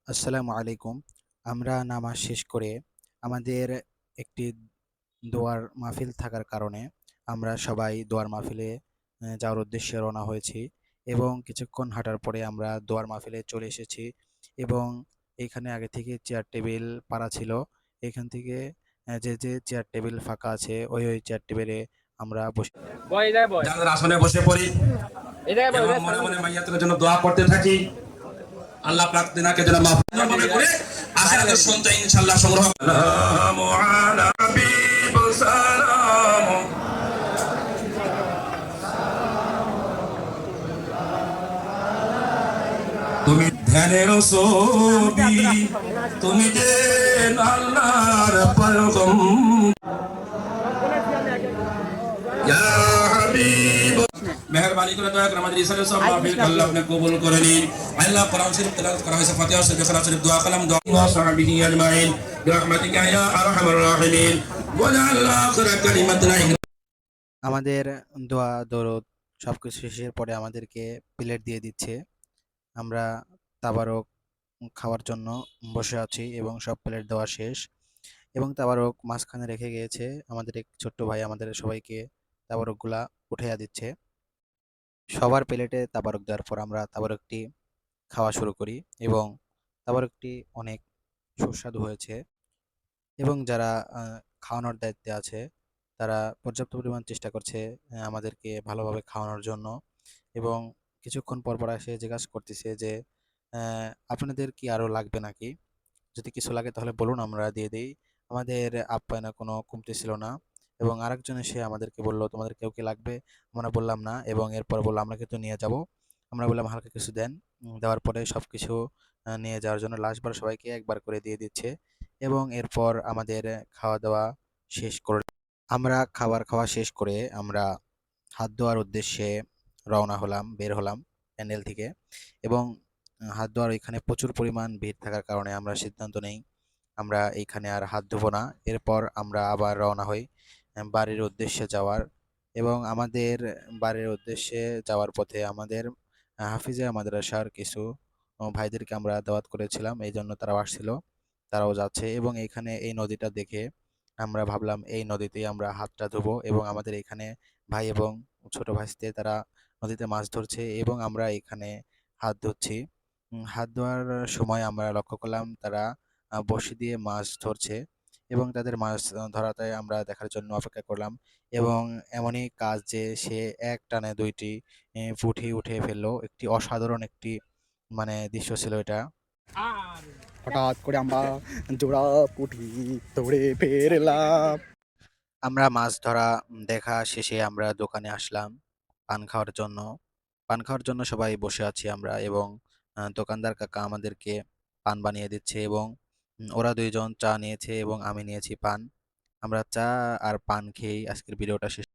আসসালামু আলাইকুম। আমরা নামাজ শেষ করে আমাদের একটি দোয়ার মাহফিল থাকার কারণে আমরা সবাই দোয়ার মাহফিলে যাওয়ার উদ্দেশ্যে রওনা হয়েছি এবং কিছুক্ষণ হাঁটার পরে আমরা দোয়ার মাহফিলে চলে এসেছি এবং এখানে আগে থেকে চেয়ার টেবিল পাড়া ছিল। এখান থেকে যে চেয়ার টেবিল ফাঁকা আছে ওই চেয়ার টেবিলে আমরা বসে জানাজার আসনে বসে পড়ি এবং মনে মনে মাইয়াতের জন্য দোয়া করতে থাকি। আল্লাহ পাক তিনাকে যেন মাফ করে আখিরাতের সঞ্চয় ইনশাআল্লাহ সংগ্রহ সালামু আলা হাবিব সালাম। তুমি ধ্যানের ছবি, তুমি যে আল্লাহর পয়গম্বর ইয়া হাবিব। মেহরবানি করে দয়া করে আমাদের ইসলামের সব মাহফিল আল্লাহ আপনি কবুল করে নিন। আল্লাহ কোরআন শরীফ তেলাওয়াত করা হয়েছে, ফাতিহা শরীফ, ইখলাস শরীফ, দোয়া কালাম, দোয়া ওয়া সাহাবিহি আজমাইন বিরহমাতিকা ইয়া আরহামার রাহিমিন ওয়া জাআল আখিরা কালিমাতিনা। আমাদের দোয়া দরুদ সবকিছু শেষের পরে আমাদেরকে প্লেট দিয়ে দিচ্ছে। আমরা তাবারক খাওয়ার জন্য বসে আছি এবং সব প্লেট দেওয়া শেষ এবং তাবারক মাঝখানে রেখে গিয়েছে। আমাদের এক ছোট্ট ভাই আমাদের সবাইকে তাবারকগুলা উঠাইয়া দিচ্ছে। সবার প্লেটে তাবারক দেওয়ার পর আমরা তাবারকটি খাওয়া শুরু করি এবং তাবারকটি অনেক সুস্বাদু হয়েছে এবং যারা খাওয়ানোর দায়িত্বে আছে তারা পর্যাপ্ত পরিমাণ চেষ্টা করছে আমাদেরকে ভালোভাবে খাওয়ানোর জন্য এবং কিছুক্ষণ পর পর এসে জিজ্ঞাসা করতেছে যে আপনাদের কি আরো লাগবে নাকি? যদি কিছু লাগে তাহলে বলুন, আমরা দিয়ে দেই। আমাদের আপ্যায়নে কোনো কমতি ছিল না এবং আরেকজন এসে আমাদেরকে বলল, তোমাদের কেউ কি লাগবে? আমরা বললাম না এবং এরপর বলল আমরা কিন্তু নিয়ে যাব। আমরা বললাম হালকা কিছু দেন। দেওয়ার পরে সবকিছু নিয়ে যাওয়ার জন্য লাস্টবার সবাইকে একবার করে দিয়ে দিচ্ছে এবং এরপর আমাদের খাওয়া দাওয়া শেষ করে আমরা খাওয়া শেষ করে আমরা হাত ধোয়ার উদ্দেশ্যে রওনা হলাম, বের হলাম প্যান্ডেল থেকে এবং হাত ধোয়ার এখানে প্রচুর পরিমাণ ভিড় থাকার কারণে আমরা সিদ্ধান্ত নেই আমরা এইখানে আর হাত ধোবো না। এরপর আমরা আবার রওনা হই বাড়ির উদ্দেশ্যে যাওয়ার এবং আমাদের বাড়ির উদ্দেশ্যে যাওয়ার পথে আমাদের হাফিজিয়া মাদ্রাসার কিছু ভাইদেরকে আমরা দাওয়াত করেছিলাম, এই জন্য তারাও আসছিল, তারাও যাচ্ছে এবং এখানে এই নদীটা দেখে আমরা ভাবলাম এই নদীতেই আমরা হাতটা ধুবো এবং আমাদের এখানে ভাই এবং ছোট ভাইস্তে তারা নদীতে মাছ ধরছে এবং আমরা এখানে হাত ধুচ্ছি। হাত ধোয়ার সময় আমরা লক্ষ্য করলাম তারা বড়শি দিয়ে মাছ ধরছে এবং তাদের মাছ ধরাতে আমরা দেখার জন্য অপেক্ষা করলাম এবং এমনই কাজ যে সে এক টানে দুইটি পুঁটি উঠে ফেললো। একটি অসাধারণ একটি মানে দৃশ্য ছিল এটা। হঠাৎ করে আমরা জোড়া পুঁটি ধরে ফেরলাম। আমরা মাছ ধরা দেখা শেষে আমরা দোকানে আসলাম পান খাওয়ার জন্য। পান খাওয়ার জন্য সবাই বসে আছি আমরা এবং দোকানদার কাকা আমাদেরকে পান বানিয়ে দিচ্ছে এবং ওরা দুইজন চা নিয়েছে এবং আমি নিয়েছি পান। আমরা চা আর পান খেয়েই আজকের ভিডিওটা শেষ